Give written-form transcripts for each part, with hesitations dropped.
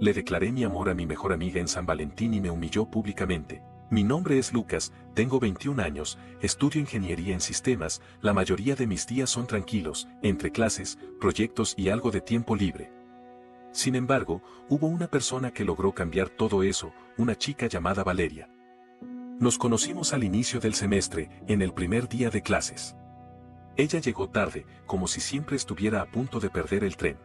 Le declaré mi amor a mi mejor amiga en San Valentín y me humilló públicamente. Mi nombre es Lucas, tengo 21 años, estudio ingeniería en sistemas, la mayoría de mis días son tranquilos, entre clases, proyectos y algo de tiempo libre. Sin embargo, hubo una persona que logró cambiar todo eso, una chica llamada Valeria. Nos conocimos al inicio del semestre, en el primer día de clases. Ella llegó tarde, como si siempre estuviera a punto de perder el tren.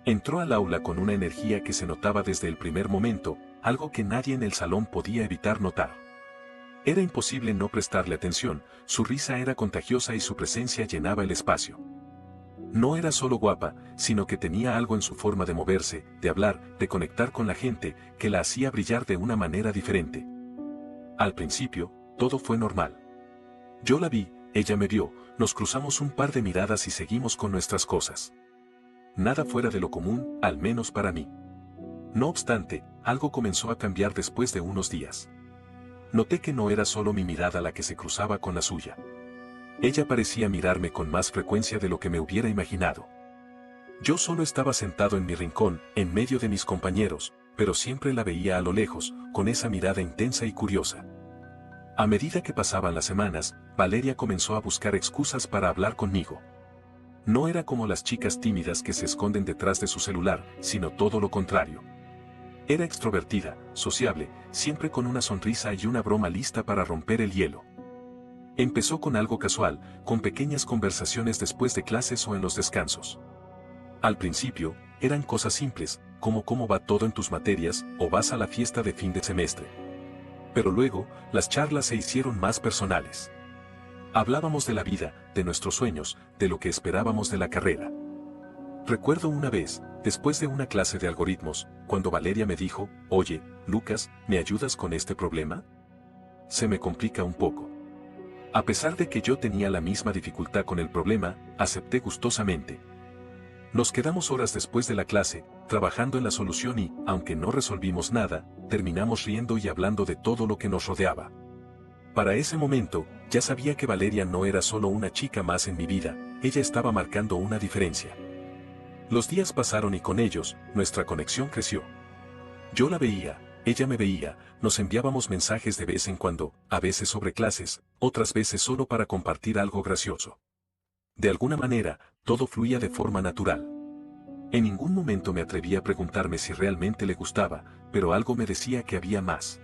Entró al aula con una energía que se notaba desde el primer momento, algo que nadie en el salón podía evitar notar. Era imposible no prestarle atención, su risa era contagiosa y su presencia llenaba el espacio. No era solo guapa, sino que tenía algo en su forma de moverse, de hablar, de conectar con la gente, que la hacía brillar de una manera diferente. Al principio, todo fue normal. Yo la vi, ella me vio, nos cruzamos un par de miradas y seguimos con nuestras cosas. Nada fuera de lo común, al menos para mí. No obstante, algo comenzó a cambiar después de unos días. Noté que no era solo mi mirada la que se cruzaba con la suya. Ella parecía mirarme con más frecuencia de lo que me hubiera imaginado. Yo solo estaba sentado en mi rincón, en medio de mis compañeros, pero siempre la veía a lo lejos, con esa mirada intensa y curiosa. A medida que pasaban las semanas, Valeria comenzó a buscar excusas para hablar conmigo. No era como las chicas tímidas que se esconden detrás de su celular, sino todo lo contrario. Era extrovertida, sociable, siempre con una sonrisa y una broma lista para romper el hielo. Empezó con algo casual, con pequeñas conversaciones después de clases o en los descansos. Al principio, eran cosas simples, como cómo va todo en tus materias, o vas a la fiesta de fin de semestre. Pero luego, las charlas se hicieron más personales. Hablábamos de la vida, de nuestros sueños, de lo que esperábamos de la carrera. Recuerdo una vez, después de una clase de algoritmos, cuando Valeria me dijo, «Oye, Lucas, ¿me ayudas con este problema? Se me complica un poco». A pesar de que yo tenía la misma dificultad con el problema, acepté gustosamente. Nos quedamos horas después de la clase, trabajando en la solución y, aunque no resolvimos nada, terminamos riendo y hablando de todo lo que nos rodeaba. Para ese momento, ya sabía que Valeria no era solo una chica más en mi vida, ella estaba marcando una diferencia. Los días pasaron y con ellos, nuestra conexión creció. Yo la veía, ella me veía, nos enviábamos mensajes de vez en cuando, a veces sobre clases, otras veces solo para compartir algo gracioso. De alguna manera, todo fluía de forma natural. En ningún momento me atreví a preguntarme si realmente le gustaba, pero algo me decía que había más.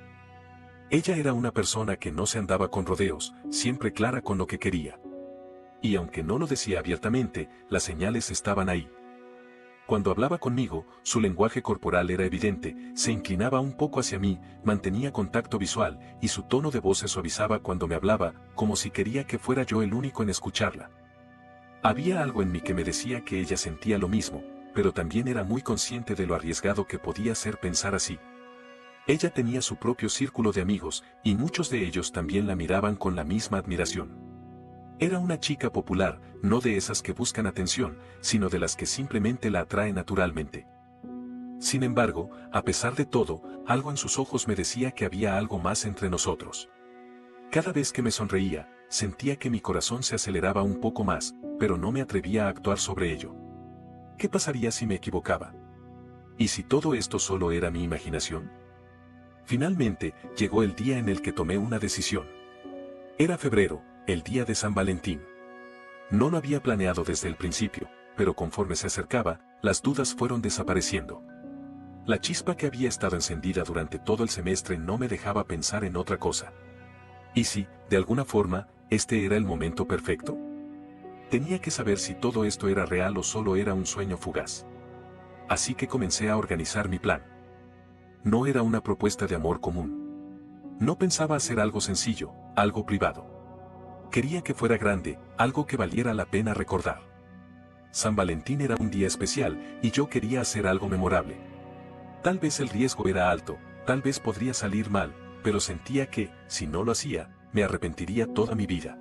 Ella era una persona que no se andaba con rodeos, siempre clara con lo que quería. Y aunque no lo decía abiertamente, las señales estaban ahí. Cuando hablaba conmigo, su lenguaje corporal era evidente, se inclinaba un poco hacia mí, mantenía contacto visual, y su tono de voz se suavizaba cuando me hablaba, como si quería que fuera yo el único en escucharla. Había algo en mí que me decía que ella sentía lo mismo, pero también era muy consciente de lo arriesgado que podía ser pensar así. Ella tenía su propio círculo de amigos, y muchos de ellos también la miraban con la misma admiración. Era una chica popular, no de esas que buscan atención, sino de las que simplemente la atraen naturalmente. Sin embargo, a pesar de todo, algo en sus ojos me decía que había algo más entre nosotros. Cada vez que me sonreía, sentía que mi corazón se aceleraba un poco más, pero no me atrevía a actuar sobre ello. ¿Qué pasaría si me equivocaba? ¿Y si todo esto solo era mi imaginación? Finalmente, llegó el día en el que tomé una decisión. Era febrero, el día de San Valentín. No lo había planeado desde el principio, pero conforme se acercaba, las dudas fueron desapareciendo. La chispa que había estado encendida durante todo el semestre no me dejaba pensar en otra cosa. ¿Y si, de alguna forma, este era el momento perfecto? Tenía que saber si todo esto era real o solo era un sueño fugaz. Así que comencé a organizar mi plan. No era una propuesta de amor común. No pensaba hacer algo sencillo, algo privado. Quería que fuera grande, algo que valiera la pena recordar. San Valentín era un día especial, y yo quería hacer algo memorable. Tal vez el riesgo era alto, tal vez podría salir mal, pero sentía que, si no lo hacía, me arrepentiría toda mi vida.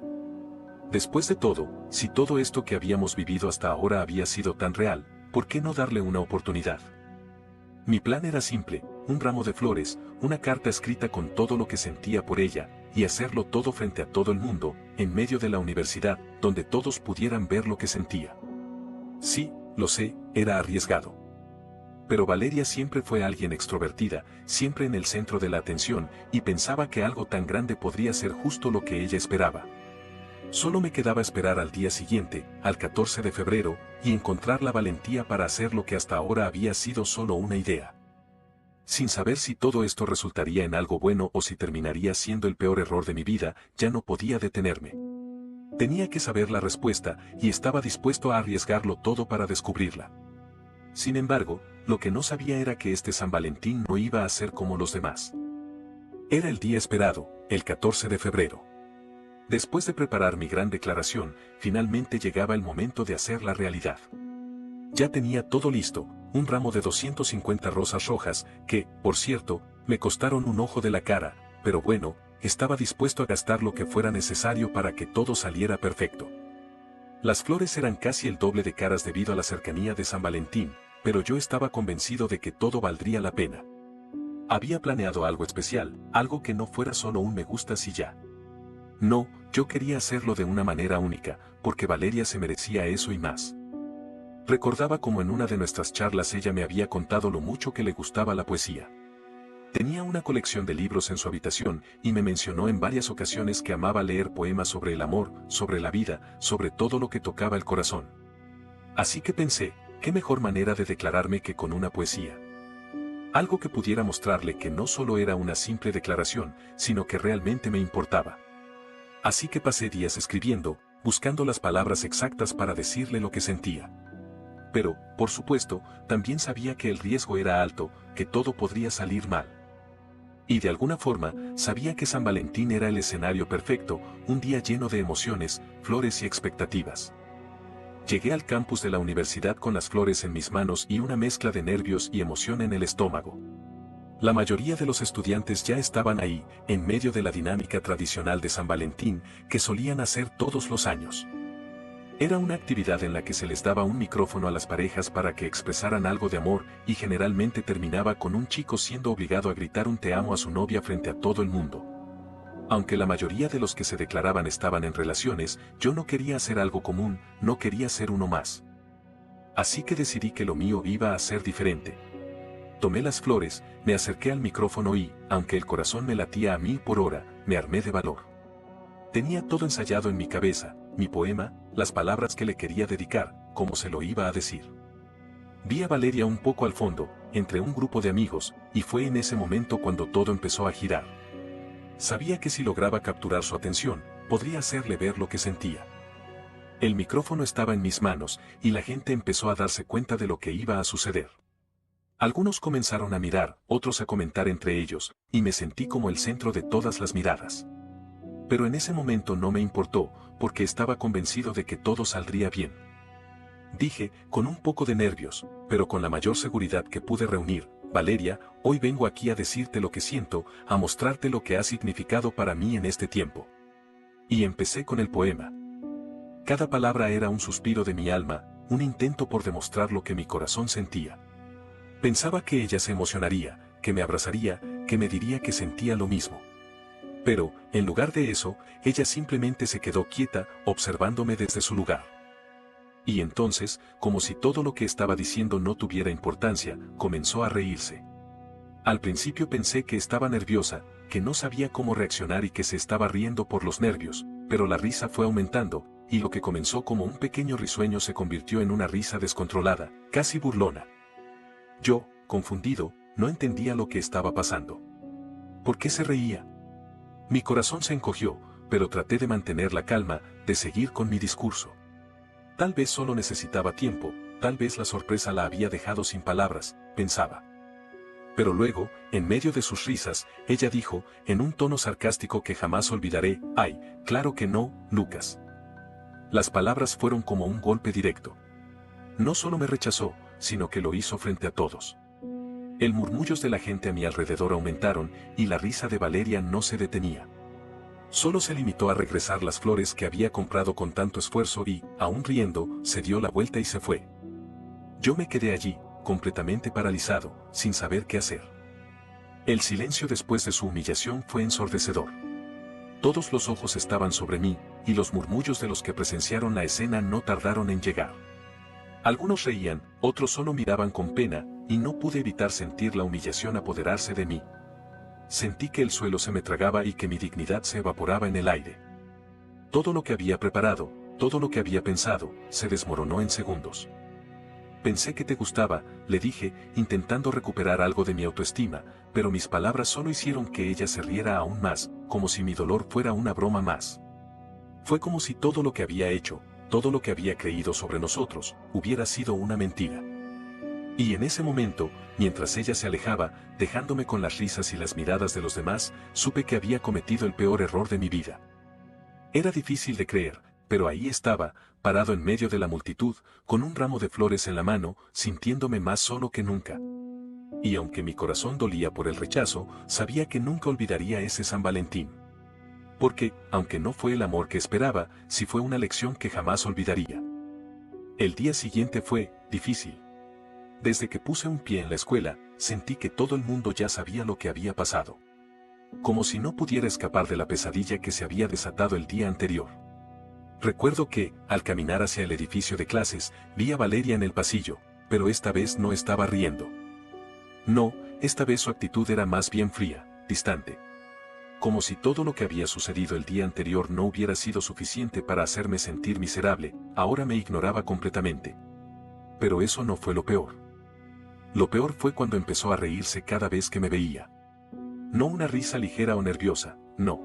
Después de todo, si todo esto que habíamos vivido hasta ahora había sido tan real, ¿por qué no darle una oportunidad? Mi plan era simple, un ramo de flores, una carta escrita con todo lo que sentía por ella, y hacerlo todo frente a todo el mundo, en medio de la universidad, donde todos pudieran ver lo que sentía. Sí, lo sé, era arriesgado. Pero Valeria siempre fue alguien extrovertida, siempre en el centro de la atención, y pensaba que algo tan grande podría ser justo lo que ella esperaba. Solo me quedaba esperar al día siguiente, al 14 de febrero, y encontrar la valentía para hacer lo que hasta ahora había sido solo una idea. Sin saber si todo esto resultaría en algo bueno o si terminaría siendo el peor error de mi vida, ya no podía detenerme. Tenía que saber la respuesta y estaba dispuesto a arriesgarlo todo para descubrirla. Sin embargo, lo que no sabía era que este San Valentín no iba a ser como los demás. Era el día esperado, el 14 de febrero. Después de preparar mi gran declaración, finalmente llegaba el momento de hacerla realidad. Ya tenía todo listo, un ramo de 250 rosas rojas, que, por cierto, me costaron un ojo de la cara, pero bueno, estaba dispuesto a gastar lo que fuera necesario para que todo saliera perfecto. Las flores eran casi el doble de caras debido a la cercanía de San Valentín, pero yo estaba convencido de que todo valdría la pena. Había planeado algo especial, algo que no fuera solo un me gustas y ya. No, yo quería hacerlo de una manera única, porque Valeria se merecía eso y más. Recordaba como en una de nuestras charlas ella me había contado lo mucho que le gustaba la poesía. Tenía una colección de libros en su habitación y me mencionó en varias ocasiones que amaba leer poemas sobre el amor, sobre la vida, sobre todo lo que tocaba el corazón. Así que pensé, qué mejor manera de declararme que con una poesía. Algo que pudiera mostrarle que no solo era una simple declaración, sino que realmente me importaba. Así que pasé días escribiendo, buscando las palabras exactas para decirle lo que sentía. Pero, por supuesto, también sabía que el riesgo era alto, que todo podría salir mal. Y de alguna forma, sabía que San Valentín era el escenario perfecto, un día lleno de emociones, flores y expectativas. Llegué al campus de la universidad con las flores en mis manos y una mezcla de nervios y emoción en el estómago. La mayoría de los estudiantes ya estaban ahí, en medio de la dinámica tradicional de San Valentín, que solían hacer todos los años. Era una actividad en la que se les daba un micrófono a las parejas para que expresaran algo de amor y generalmente terminaba con un chico siendo obligado a gritar un te amo a su novia frente a todo el mundo. Aunque la mayoría de los que se declaraban estaban en relaciones, yo no quería hacer algo común, no quería ser uno más. Así que decidí que lo mío iba a ser diferente. Tomé las flores, me acerqué al micrófono y, aunque el corazón me latía a 1000 por hora, me armé de valor. Tenía todo ensayado en mi cabeza, mi poema, las palabras que le quería dedicar, cómo se lo iba a decir. Vi a Valeria un poco al fondo, entre un grupo de amigos, y fue en ese momento cuando todo empezó a girar. Sabía que si lograba capturar su atención, podría hacerle ver lo que sentía. El micrófono estaba en mis manos, y la gente empezó a darse cuenta de lo que iba a suceder. Algunos comenzaron a mirar, otros a comentar entre ellos, y me sentí como el centro de todas las miradas. Pero en ese momento no me importó, porque estaba convencido de que todo saldría bien. Dije, con un poco de nervios, pero con la mayor seguridad que pude reunir, Valeria, hoy vengo aquí a decirte lo que siento, a mostrarte lo que ha significado para mí en este tiempo. Y empecé con el poema. Cada palabra era un suspiro de mi alma, un intento por demostrar lo que mi corazón sentía. Pensaba que ella se emocionaría, que me abrazaría, que me diría que sentía lo mismo. Pero, en lugar de eso, ella simplemente se quedó quieta, observándome desde su lugar. Y entonces, como si todo lo que estaba diciendo no tuviera importancia, comenzó a reírse. Al principio pensé que estaba nerviosa, que no sabía cómo reaccionar y que se estaba riendo por los nervios, pero la risa fue aumentando, y lo que comenzó como un pequeño risueño se convirtió en una risa descontrolada, casi burlona. Yo, confundido, no entendía lo que estaba pasando. ¿Por qué se reía? Mi corazón se encogió, pero traté de mantener la calma, de seguir con mi discurso. Tal vez solo necesitaba tiempo, tal vez la sorpresa la había dejado sin palabras, pensaba. Pero luego, en medio de sus risas, ella dijo, en un tono sarcástico que jamás olvidaré, «Ay, claro que no, Lucas». Las palabras fueron como un golpe directo. No solo me rechazó, sino que lo hizo frente a todos. El murmullos de la gente a mi alrededor aumentaron, y la risa de Valeria no se detenía. Solo se limitó a regresar las flores que había comprado con tanto esfuerzo y, aún riendo, se dio la vuelta y se fue. Yo me quedé allí, completamente paralizado, sin saber qué hacer. El silencio después de su humillación fue ensordecedor. Todos los ojos estaban sobre mí, y los murmullos de los que presenciaron la escena no tardaron en llegar. Algunos reían, otros solo miraban con pena, y no pude evitar sentir la humillación apoderarse de mí. Sentí que el suelo se me tragaba y que mi dignidad se evaporaba en el aire. Todo lo que había preparado, todo lo que había pensado, se desmoronó en segundos. Pensé que te gustaba, le dije, intentando recuperar algo de mi autoestima, pero mis palabras solo hicieron que ella se riera aún más, como si mi dolor fuera una broma más. Fue como si todo lo que había hecho, todo lo que había creído sobre nosotros, hubiera sido una mentira. Y en ese momento, mientras ella se alejaba, dejándome con las risas y las miradas de los demás, supe que había cometido el peor error de mi vida. Era difícil de creer, pero ahí estaba, parado en medio de la multitud, con un ramo de flores en la mano, sintiéndome más solo que nunca. Y aunque mi corazón dolía por el rechazo, sabía que nunca olvidaría ese San Valentín. Porque, aunque no fue el amor que esperaba, sí fue una lección que jamás olvidaría. El día siguiente fue difícil. Desde que puse un pie en la escuela, sentí que todo el mundo ya sabía lo que había pasado. Como si no pudiera escapar de la pesadilla que se había desatado el día anterior. Recuerdo que, al caminar hacia el edificio de clases, vi a Valeria en el pasillo, pero esta vez no estaba riendo. No, esta vez su actitud era más bien fría, distante. Como si todo lo que había sucedido el día anterior no hubiera sido suficiente para hacerme sentir miserable, ahora me ignoraba completamente. Pero eso no fue lo peor. Lo peor fue cuando empezó a reírse cada vez que me veía. No una risa ligera o nerviosa, no.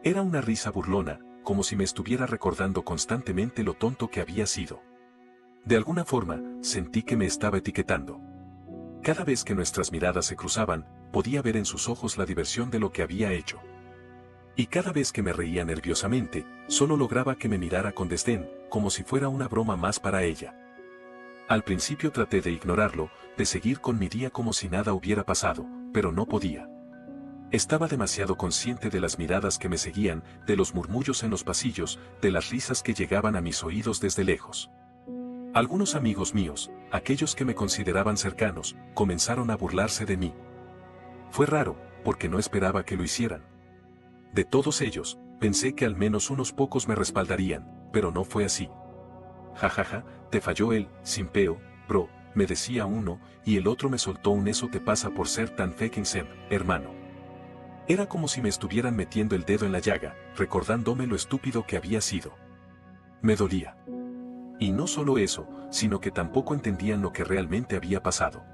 Era una risa burlona, como si me estuviera recordando constantemente lo tonto que había sido. De alguna forma, sentí que me estaba etiquetando. Cada vez que nuestras miradas se cruzaban, podía ver en sus ojos la diversión de lo que había hecho. Y cada vez que me reía nerviosamente, solo lograba que me mirara con desdén, como si fuera una broma más para ella. Al principio traté de ignorarlo, de seguir con mi día como si nada hubiera pasado, pero no podía. Estaba demasiado consciente de las miradas que me seguían, de los murmullos en los pasillos, de las risas que llegaban a mis oídos desde lejos. Algunos amigos míos, aquellos que me consideraban cercanos, comenzaron a burlarse de mí. Fue raro, porque no esperaba que lo hicieran. De todos ellos, pensé que al menos unos pocos me respaldarían, pero no fue así. Jajaja, te falló el simpeo, bro, me decía uno, y el otro me soltó un eso te pasa por ser tan fucking simp, hermano. Era como si me estuvieran metiendo el dedo en la llaga, recordándome lo estúpido que había sido. Me dolía. Y no solo eso, sino que tampoco entendían lo que realmente había pasado.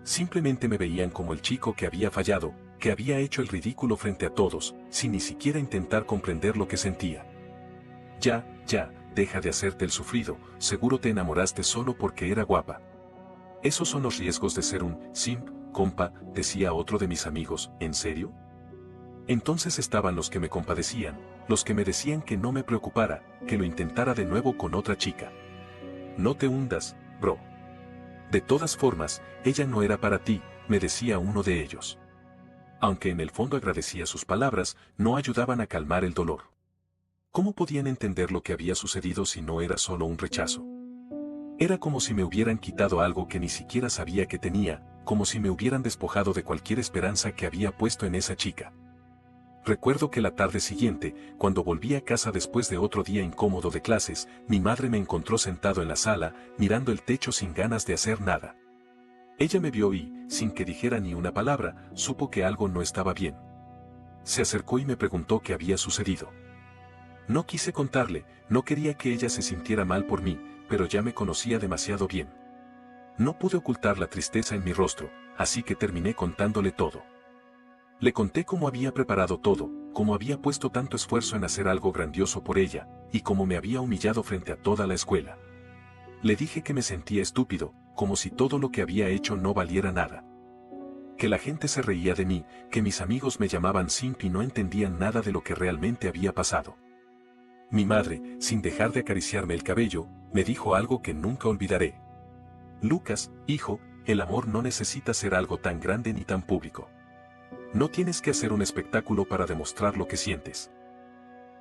Simplemente me veían como el chico que había fallado, que había hecho el ridículo frente a todos, sin ni siquiera intentar comprender lo que sentía. Ya, deja de hacerte el sufrido, seguro te enamoraste solo porque era guapa. Esos son los riesgos de ser un simp, compa, decía otro de mis amigos, ¿en serio? Entonces estaban los que me compadecían, los que me decían que no me preocupara, que lo intentara de nuevo con otra chica. No te hundas, bro. De todas formas, ella no era para ti, me decía uno de ellos. Aunque en el fondo agradecía sus palabras, no ayudaban a calmar el dolor. ¿Cómo podían entender lo que había sucedido si no era solo un rechazo? Era como si me hubieran quitado algo que ni siquiera sabía que tenía, como si me hubieran despojado de cualquier esperanza que había puesto en esa chica. Recuerdo que la tarde siguiente, cuando volví a casa después de otro día incómodo de clases, mi madre me encontró sentado en la sala, mirando el techo sin ganas de hacer nada. Ella me vio y, sin que dijera ni una palabra, supo que algo no estaba bien. Se acercó y me preguntó qué había sucedido. No quise contarle, no quería que ella se sintiera mal por mí, pero ya me conocía demasiado bien. No pude ocultar la tristeza en mi rostro, así que terminé contándole todo. Le conté cómo había preparado todo, cómo había puesto tanto esfuerzo en hacer algo grandioso por ella, y cómo me había humillado frente a toda la escuela. Le dije que me sentía estúpido, como si todo lo que había hecho no valiera nada. Que la gente se reía de mí, que mis amigos me llamaban simp y no entendían nada de lo que realmente había pasado. Mi madre, sin dejar de acariciarme el cabello, me dijo algo que nunca olvidaré. Lucas, hijo, el amor no necesita ser algo tan grande ni tan público. No tienes que hacer un espectáculo para demostrar lo que sientes.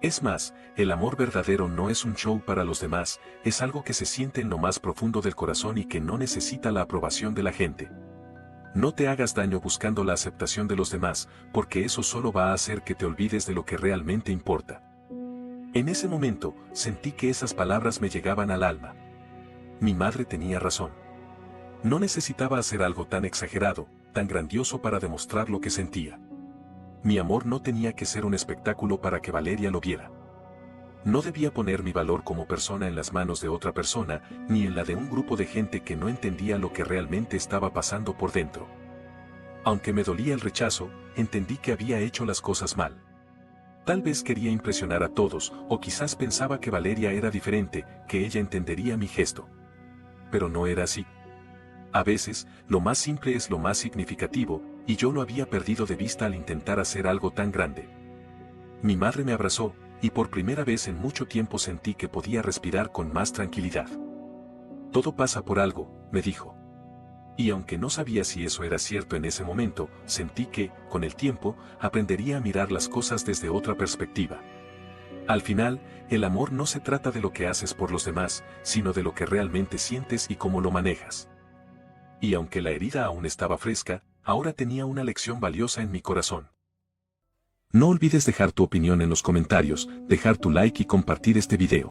Es más, el amor verdadero no es un show para los demás, es algo que se siente en lo más profundo del corazón y que no necesita la aprobación de la gente. No te hagas daño buscando la aceptación de los demás, porque eso solo va a hacer que te olvides de lo que realmente importa. En ese momento, sentí que esas palabras me llegaban al alma. Mi madre tenía razón. No necesitaba hacer algo tan exagerado, tan grandioso para demostrar lo que sentía. Mi amor no tenía que ser un espectáculo para que Valeria lo viera. No debía poner mi valor como persona en las manos de otra persona, ni en la de un grupo de gente que no entendía lo que realmente estaba pasando por dentro. Aunque me dolía el rechazo, entendí que había hecho las cosas mal. Tal vez quería impresionar a todos, o quizás pensaba que Valeria era diferente, que ella entendería mi gesto. Pero no era así. A veces, lo más simple es lo más significativo, y yo lo había perdido de vista al intentar hacer algo tan grande. Mi madre me abrazó, y por primera vez en mucho tiempo sentí que podía respirar con más tranquilidad. Todo pasa por algo, me dijo. Y aunque no sabía si eso era cierto en ese momento, sentí que, con el tiempo, aprendería a mirar las cosas desde otra perspectiva. Al final, el amor no se trata de lo que haces por los demás, sino de lo que realmente sientes y cómo lo manejas. Y aunque la herida aún estaba fresca, ahora tenía una lección valiosa en mi corazón. No olvides dejar tu opinión en los comentarios, dejar tu like y compartir este video.